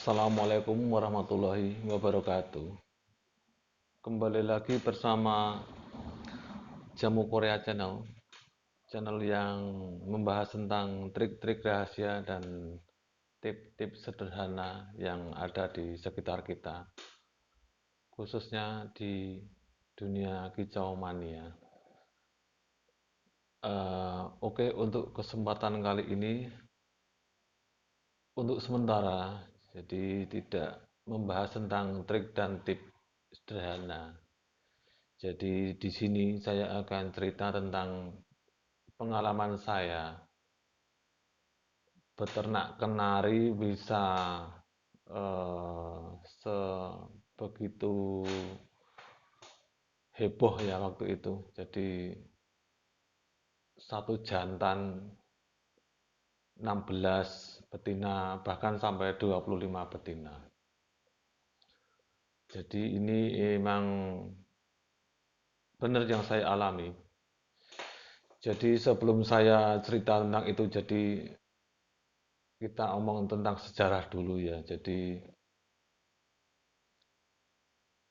Assalamualaikum warahmatullahi wabarakatuh. Kembali lagi bersama Jamu Korea Channel, channel yang membahas tentang trik-trik rahasia dan tips-tips sederhana yang ada di sekitar kita, khususnya di dunia kicau mania. Oke, untuk kesempatan kali ini, untuk sementara, jadi tidak membahas tentang trik dan tips sederhana. Jadi di sini saya akan cerita tentang pengalaman saya beternak kenari bisa sebegitu heboh ya waktu itu. Jadi satu jantan 16 betina bahkan sampai 25 betina. Jadi ini memang benar yang saya alami. Jadi sebelum saya cerita tentang itu, jadi kita omong tentang sejarah dulu ya. Jadi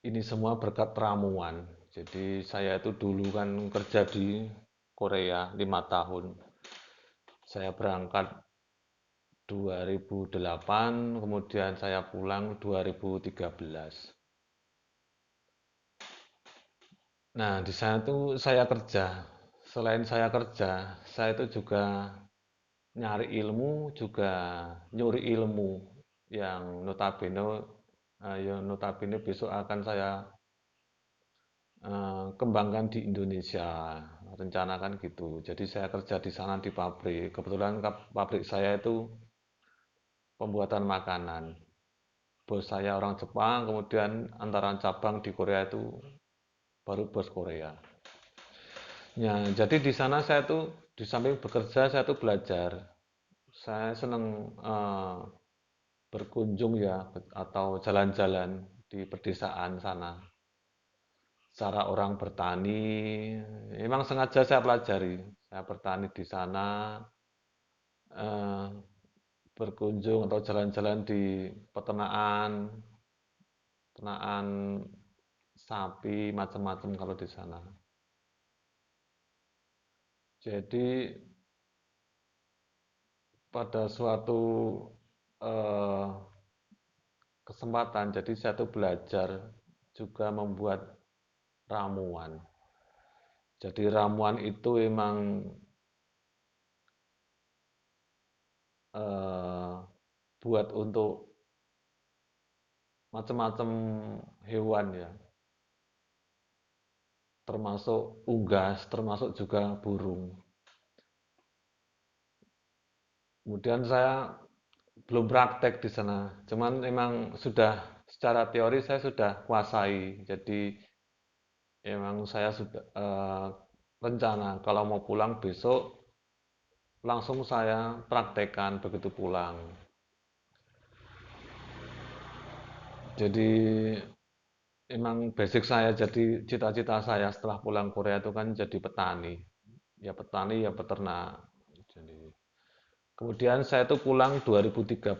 ini semua berkat ramuan. Jadi saya itu dulu kan kerja di Korea 5 tahun. Saya berangkat 2008, kemudian saya pulang 2013. Nah, di sana tuh saya kerja. Selain saya kerja, saya itu juga nyari ilmu, juga nyuri ilmu yang notabene besok akan saya kembangkan di Indonesia, rencanakan gitu. Jadi saya kerja di sana di pabrik. Kebetulan pabrik saya itu pembuatan makanan. Bos saya orang Jepang, kemudian antara cabang di Korea itu baru bos Korea. Ya, jadi di sana saya tuh di samping bekerja saya tuh belajar. Saya senang berkunjung ya atau jalan-jalan di pedesaan sana. Cara orang bertani, memang sengaja saya pelajari. Saya bertani di sana, eh, berkunjung atau jalan-jalan di peternakan, peternakan sapi, macam-macam kalau di sana. Jadi pada suatu eh, kesempatan, jadi saya tuh belajar juga membuat ramuan. Jadi ramuan itu memang eh, buat untuk macam-macam hewan ya, termasuk unggas, termasuk juga burung. Kemudian saya belum praktek di sana, cuman memang sudah secara teori saya sudah kuasai. Jadi memang saya sudah rencana kalau mau pulang besok langsung saya praktekkan begitu pulang. Jadi memang basic saya, jadi cita-cita saya setelah pulang Korea itu kan jadi petani. Ya petani ya peternak. Jadi kemudian saya tuh pulang 2013.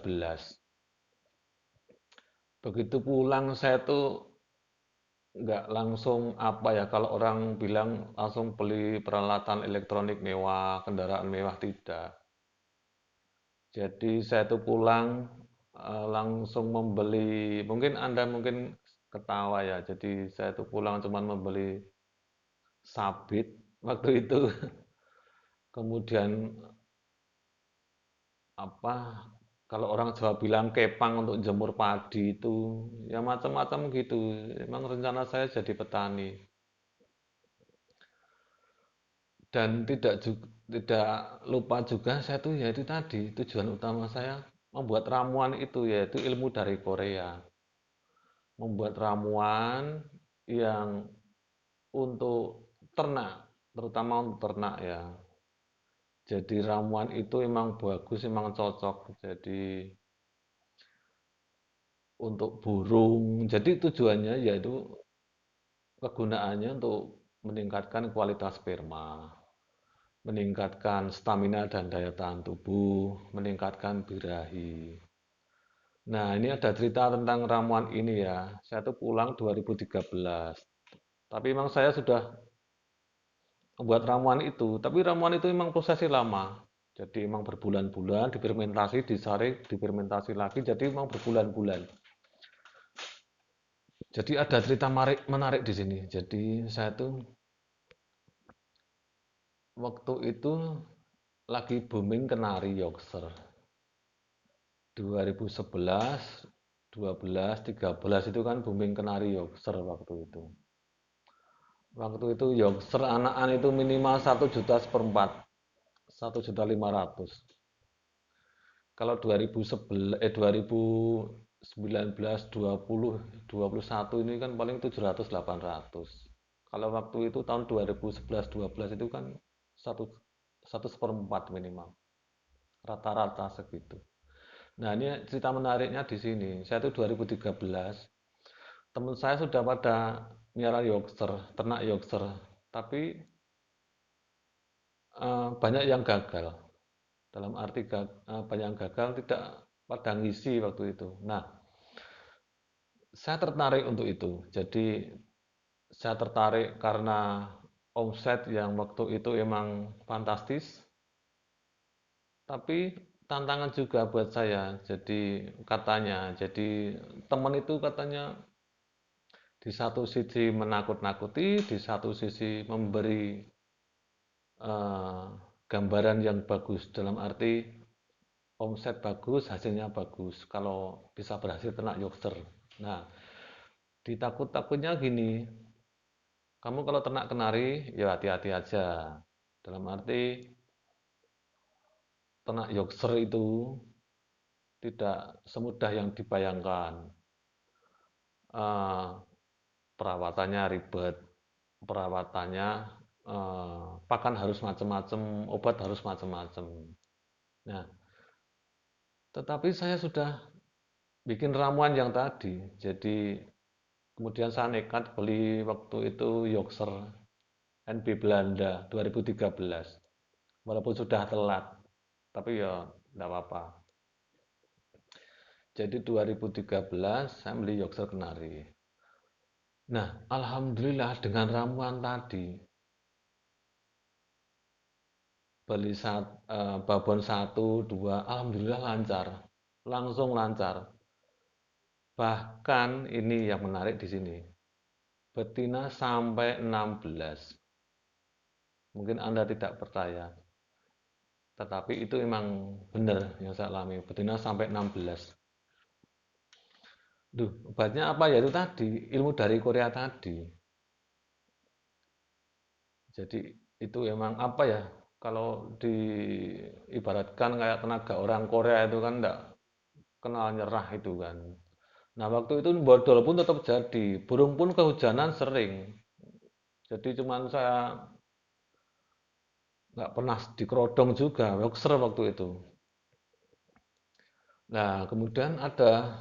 Begitu pulang saya tuh nggak langsung apa ya, kalau orang bilang langsung beli peralatan elektronik mewah, kendaraan mewah, tidak. Jadi saya tuh pulang langsung membeli, mungkin Anda mungkin ketawa ya. Jadi saya tuh pulang cuman membeli sabit waktu itu. Kemudian apa, kalau orang Jawa bilang kepang untuk jemur padi itu ya macam-macam gitu. Emang rencana saya jadi petani. Dan tidak lupa juga saya tuh yaitu tadi tujuan utama saya membuat ramuan itu yaitu ilmu dari Korea. Membuat ramuan yang untuk ternak, terutama untuk ternak ya. Jadi ramuan itu emang bagus, emang cocok. Jadi untuk burung. Jadi tujuannya yaitu kegunaannya untuk meningkatkan kualitas sperma, meningkatkan stamina dan daya tahan tubuh, meningkatkan birahi. Nah, ini ada cerita tentang ramuan ini ya. Saya tuh pulang 2013. Tapi memang saya sudah membuat ramuan itu, tapi ramuan itu memang prosesnya lama. Jadi memang berbulan-bulan difermentasi, disaring, difermentasi lagi, jadi memang berbulan-bulan. Jadi ada cerita menarik di sini. Jadi saya tuh waktu itu lagi booming kenari Yorkshire. 2011, 12, 13 itu kan booming kenari Yorkshire waktu itu. Waktu itu Yorkshire anakan itu minimal 1 juta seperempat, 1,5 juta. Kalau 2011, 2019, 20, 21 ini kan paling 700, 800. Kalau waktu itu tahun 2011, 12 itu kan satu satu seperempat minimal, rata-rata segitu. Nah, ini cerita menariknya di sini. Saya tuh 2013, teman saya sudah pada miara Yorkshire, ternak Yorkshire, tapi banyak yang gagal. Dalam arti banyak yang gagal tidak pada ngisi waktu itu. Nah, saya tertarik untuk itu. Jadi saya tertarik karena omset yang waktu itu emang fantastis, tapi tantangan juga buat saya. Jadi teman itu katanya di satu sisi menakut-nakuti, di satu sisi memberi eh, gambaran yang bagus dalam arti omset bagus, hasilnya bagus. Kalau bisa berhasil ternak Yorkshire. Nah, ditakut-takutnya gini, kamu kalau ternak kenari, ya hati-hati aja. Dalam arti ternak Yorkshire itu tidak semudah yang dibayangkan. Eh, perawatannya ribet, perawatannya pakan harus macam-macam, obat harus macam-macam. Nah, tetapi saya sudah bikin ramuan yang tadi, jadi kemudian saya nekat beli waktu itu Yorkshire NB Belanda 2013. Walaupun sudah telat, tapi ya tidak apa-apa. Jadi 2013 saya beli Yorkshire Kenari. Nah, alhamdulillah dengan ramuan tadi, beli babon 1, 2, alhamdulillah lancar. Langsung lancar. Bahkan ini yang menarik di sini. Betina sampai 16. Mungkin Anda tidak percaya, tetapi itu memang benar yang saya alami. Betina sampai 16. Duh, obatnya apa ya itu tadi, ilmu dari Korea tadi. Jadi itu emang apa ya, kalau diibaratkan kayak tenaga orang Korea itu kan enggak kenal nyerah itu kan. Nah, waktu itu bodol pun tetap jadi, burung pun kehujanan sering. Jadi cuman saya nggak pernah dikerodong juga, boxer waktu itu. Nah, kemudian ada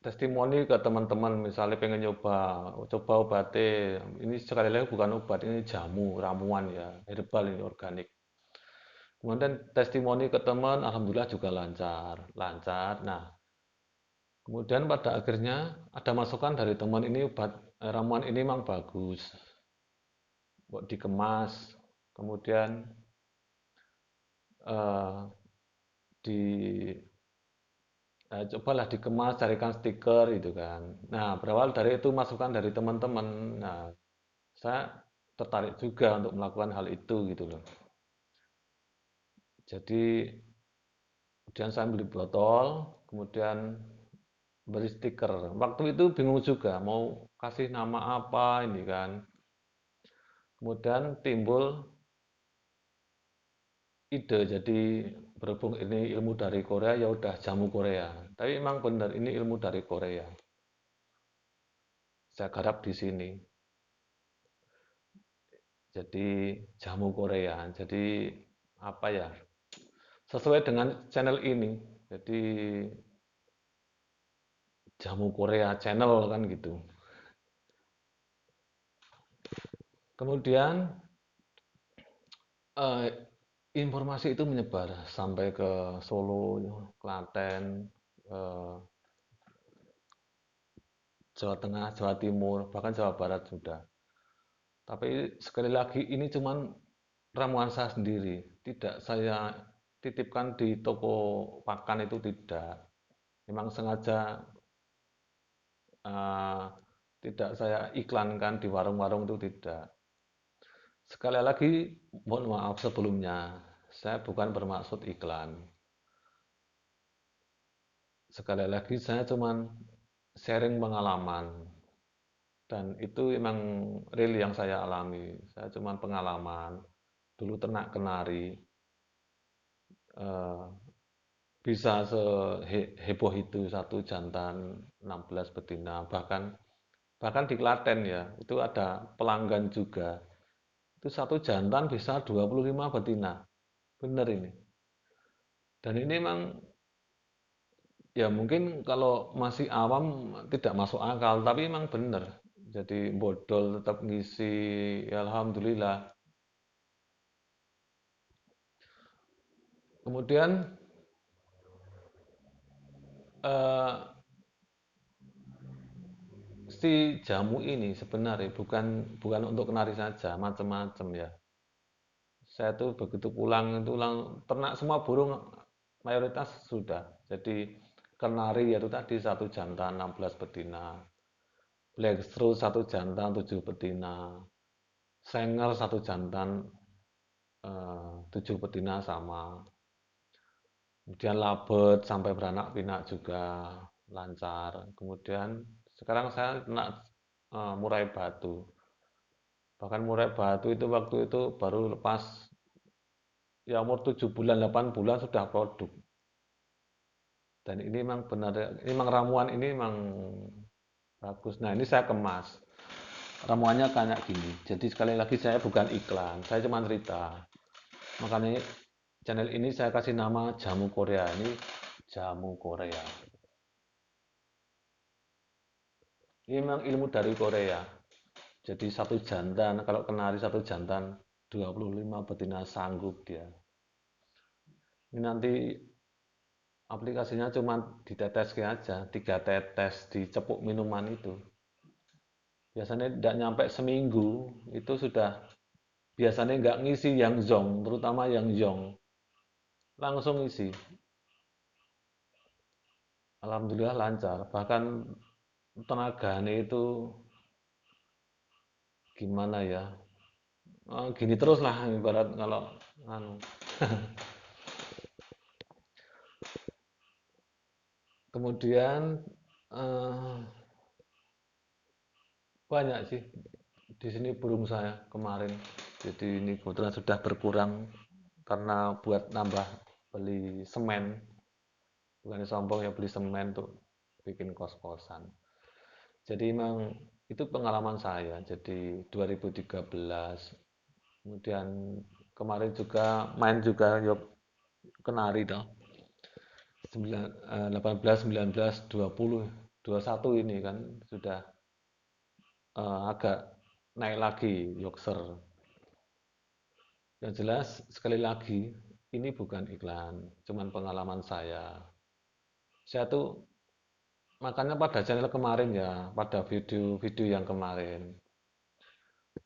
testimoni ke teman-teman, misalnya pengen coba obatnya. Ini sekali lagi bukan obat, ini jamu, ramuan ya, herbal ini organik. Kemudian testimoni ke teman, alhamdulillah juga lancar, lancar. Nah, kemudian pada akhirnya ada masukan dari teman ini ramuan ini memang bagus, buat dikemas, kemudian eh, di cobalah dikemas, carikan stiker gitu kan. Nah, berawal dari itu masukan dari teman-teman. Nah, saya tertarik juga untuk melakukan hal itu gitu loh. Jadi kemudian saya beli botol, kemudian beri stiker. Waktu itu bingung juga mau kasih nama apa ini kan. Kemudian timbul ide, jadi berhubung ini ilmu dari Korea ya udah jamu Korea. Tapi memang benar ini ilmu dari Korea. Saya garap di sini. Jadi jamu Korea. Jadi apa ya? Sesuai dengan channel ini. Jadi jamu Korea channel kan gitu. Kemudian eh, informasi itu menyebar sampai ke Solo, Klaten, Jawa Tengah, Jawa Timur, bahkan Jawa Barat sudah. Tapi sekali lagi ini cuman ramuan saya sendiri, tidak saya titipkan di toko pakan itu tidak. Memang sengaja eh, tidak saya iklankan di warung-warung itu tidak. Sekali lagi mohon maaf sebelumnya, saya bukan bermaksud iklan. Sekali lagi saya cuman sharing pengalaman dan itu memang real yang saya alami. Saya cuman pengalaman dulu ternak kenari eh, bisa seheboh itu satu jantan 16 betina bahkan bahkan di Klaten ya itu ada pelanggan juga itu satu jantan bisa 25 betina benar ini dan ini memang ya mungkin kalau masih awam tidak masuk akal tapi memang benar jadi bodol tetap ngisi ya alhamdulillah kemudian eh, si jamu ini sebenarnya bukan bukan untuk kenari saja macam-macam ya saya tuh begitu pulang itu ternak semua burung mayoritas sudah jadi kenari yaitu tadi satu jantan 16 betina black straw satu jantan 7 betina Sanger satu jantan 7 betina sama kemudian labet sampai beranak pinak juga lancar kemudian sekarang saya ternak murai batu bahkan murai batu itu waktu itu baru lepas ya umur 7 bulan 8 bulan sudah produk dan ini memang benar ini memang ramuan ini memang bagus nah ini saya kemas ramuannya kayak gini jadi sekali lagi saya bukan iklan saya cuma cerita makanya channel ini saya kasih nama jamu Korea ini jamu Korea ini memang ilmu dari Korea jadi satu jantan kalau kenari satu jantan 25 betina sanggup dia ini nanti aplikasinya cuma ditetes aja 3 tetes dicepuk minuman itu biasanya tidak nyampe seminggu itu sudah biasanya nggak ngisi yang zong terutama yang yong langsung isi alhamdulillah lancar bahkan tenaganya itu gimana ya gini terus lah ibarat kalau anu. Kemudian eh, banyak sih di sini burung saya kemarin jadi ini kebetulan sudah berkurang karena buat nambah beli semen bukan sombong ya beli semen tuh bikin kos-kosan jadi memang itu pengalaman saya jadi 2013 kemudian kemarin juga main juga yuk kenari dong 18 19 20 21 ini kan sudah agak naik lagi Yoxer yang jelas sekali lagi ini bukan iklan cuman pengalaman saya tuh makanya pada channel kemarin ya pada video-video yang kemarin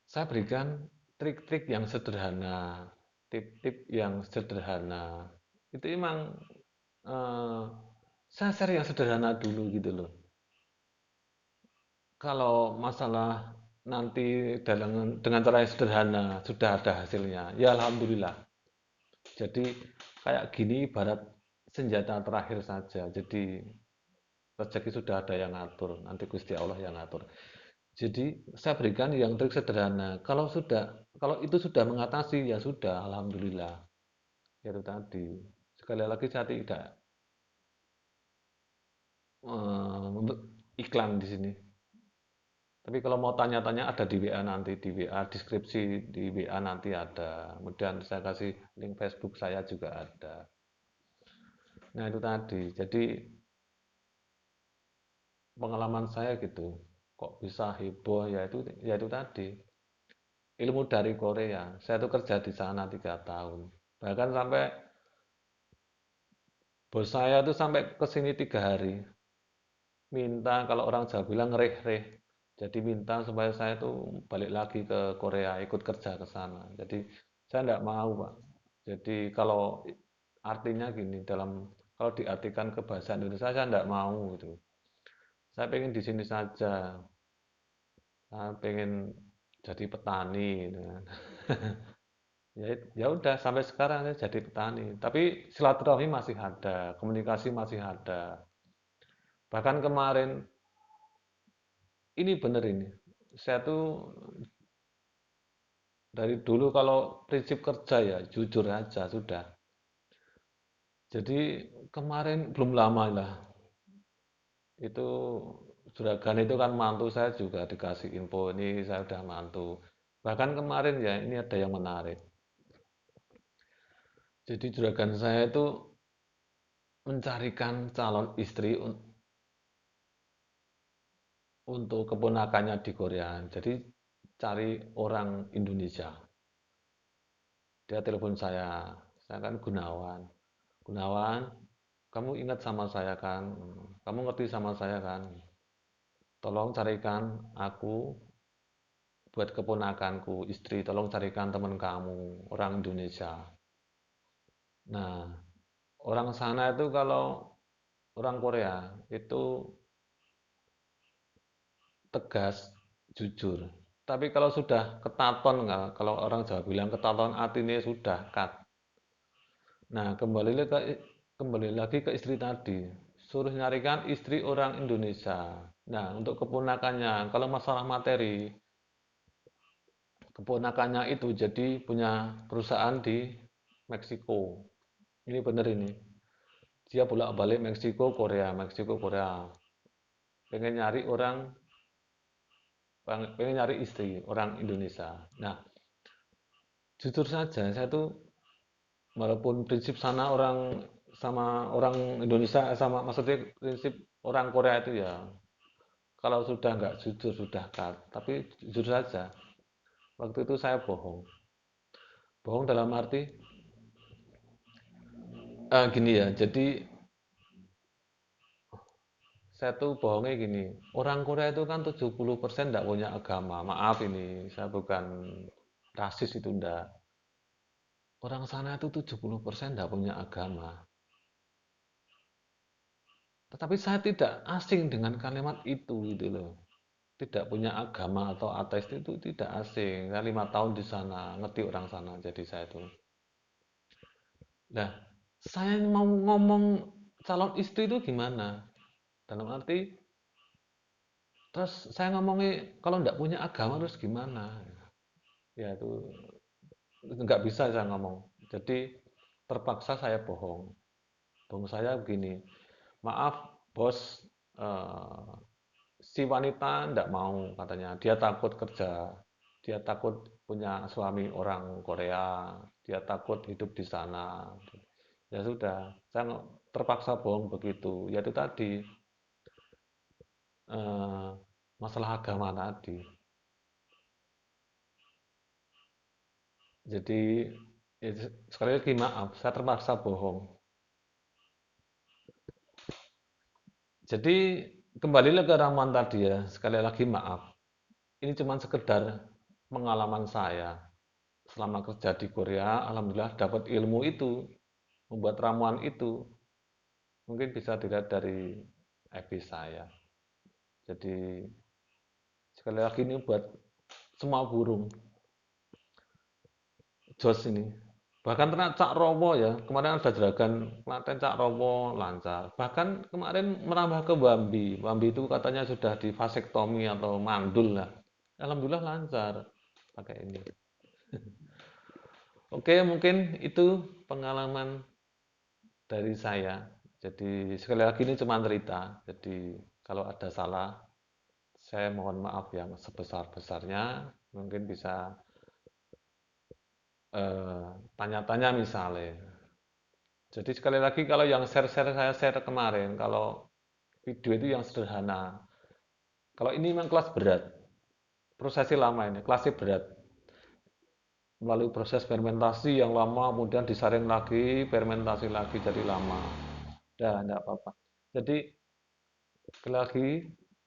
saya berikan trik-trik yang sederhana tip-tip yang sederhana itu emang eh, saya share yang sederhana dulu gitu loh kalau masalah nanti dengan cara yang sederhana sudah ada hasilnya ya alhamdulillah jadi kayak gini ibarat senjata terakhir saja jadi rezeki sudah ada yang ngatur nanti Gusti Allah yang ngatur jadi saya berikan yang trik sederhana kalau itu sudah mengatasi ya sudah alhamdulillah ya itu tadi sekali lagi saya tidak untuk iklan di sini tapi kalau mau tanya-tanya ada di WA nanti di WA deskripsi di WA nanti ada kemudian saya kasih link Facebook saya juga ada nah itu tadi jadi pengalaman saya gitu kok bisa heboh ya itu tadi ilmu dari Korea saya tuh kerja di sana 3 tahun bahkan sampai bos saya tuh sampai ke sini 3 hari minta, kalau orang Jawa bilang ngereh-reh. Jadi minta supaya saya tuh balik lagi ke Korea, ikut kerja ke sana. Jadi saya enggak mau, Pak. Jadi kalau artinya gini, kalau diartikan ke bahasa Indonesia saya enggak mau gitu. Saya pengen di sini saja. Saya pengen jadi petani gitu kan. Ya udah sampai sekarang saya jadi petani. Tapi silaturahmi masih ada, komunikasi masih ada. Bahkan kemarin ini bener ini. Saya tuh dari dulu kalau prinsip kerja ya jujur aja sudah. Jadi kemarin belum lama lah itu juragan itu kan mantu saya juga dikasih info ini saya udah mantu. Bahkan kemarin ya ini ada yang menarik. Jadi juragan saya itu mencarikan calon istri untuk keponakannya di Korea. Jadi cari orang Indonesia. Dia telepon saya kan Gunawan. Gunawan, kamu ingat sama saya kan? Kamu ngerti sama saya kan? Tolong carikan aku buat keponakanku, istri, tolong carikan teman kamu, orang Indonesia. Nah, orang sana itu kalau orang Korea itu tegas, jujur. Tapi kalau sudah ketaton, kalau orang Jawa bilang ketaton atine sudah cut. Nah, kembali lagi ke istri tadi. Suruh nyarikan istri orang Indonesia. Nah, untuk keponakannya, kalau masalah materi, keponakannya itu jadi punya perusahaan di Meksiko. Ini benar ini. Dia bolak-balik Meksiko, Korea, Meksiko, Korea. Pengen nyari orang, pengen nyari istri orang Indonesia. Nah, jujur saja, saya tuh walaupun prinsip sana sama orang Indonesia sama maksudnya prinsip orang Korea itu ya kalau sudah nggak jujur sudah cut. Tapi jujur saja waktu itu saya bohong dalam arti gini ya, jadi saya tuh bohongnya gini, orang Korea itu kan 70% nggak punya agama. Maaf ini saya bukan rasis itu enggak. Orang sana itu 70% nggak punya agama. Tetapi saya tidak asing dengan kalimat itu gitu loh. Tidak punya agama atau ateis itu tidak asing. Saya 5 tahun di sana, ngerti orang sana. Jadi saya itu. Nah, saya mau ngomong calon istri itu gimana? Dalam arti, terus saya ngomongnya kalau nggak punya agama terus gimana? Ya itu nggak bisa saya ngomong. Jadi terpaksa saya bohong. Bohong saya begini, maaf bos, eh, si wanita nggak mau katanya, dia takut kerja, dia takut punya suami orang Korea, dia takut hidup di sana. Ya sudah, saya terpaksa bohong begitu. Ya itu tadi eh, masalah agama tadi. Jadi ya, sekali lagi maaf, saya terpaksa bohong. Jadi kembali lagi ke ramuan tadi ya, sekali lagi maaf. Ini cuma sekedar pengalaman saya selama kerja di Korea. Alhamdulillah dapat ilmu itu, membuat ramuan itu. Mungkin bisa dilihat dari FB saya. Jadi sekali lagi ini buat semua burung. Jos ini. Bahkan ternak Cak Rowo ya, kemarin ada jeragan Klaten Cak Rowo lancar. Bahkan kemarin merambah ke Bambi. Bambi itu katanya sudah di vasektomi atau mandul lah. Alhamdulillah lancar pakai ini. Oke, mungkin itu pengalaman dari saya. Jadi sekali lagi ini cuma cerita. Jadi kalau ada salah, saya mohon maaf yang sebesar-besarnya. Mungkin bisa tanya-tanya misalnya. Jadi sekali lagi kalau yang share-share saya share kemarin, kalau video itu yang sederhana. Kalau ini memang kelas berat, prosesnya lama ini, kelasnya berat. Melalui proses fermentasi yang lama, kemudian disaring lagi, fermentasi lagi jadi lama. Udah, enggak apa-apa. Jadi Sekali lagi,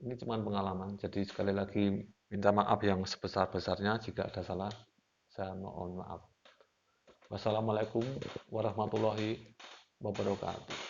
ini cuma pengalaman. Jadi sekali lagi minta maaf yang sebesar-besarnya jika ada salah. Saya mohon maaf. Wassalamualaikum warahmatullahi wabarakatuh.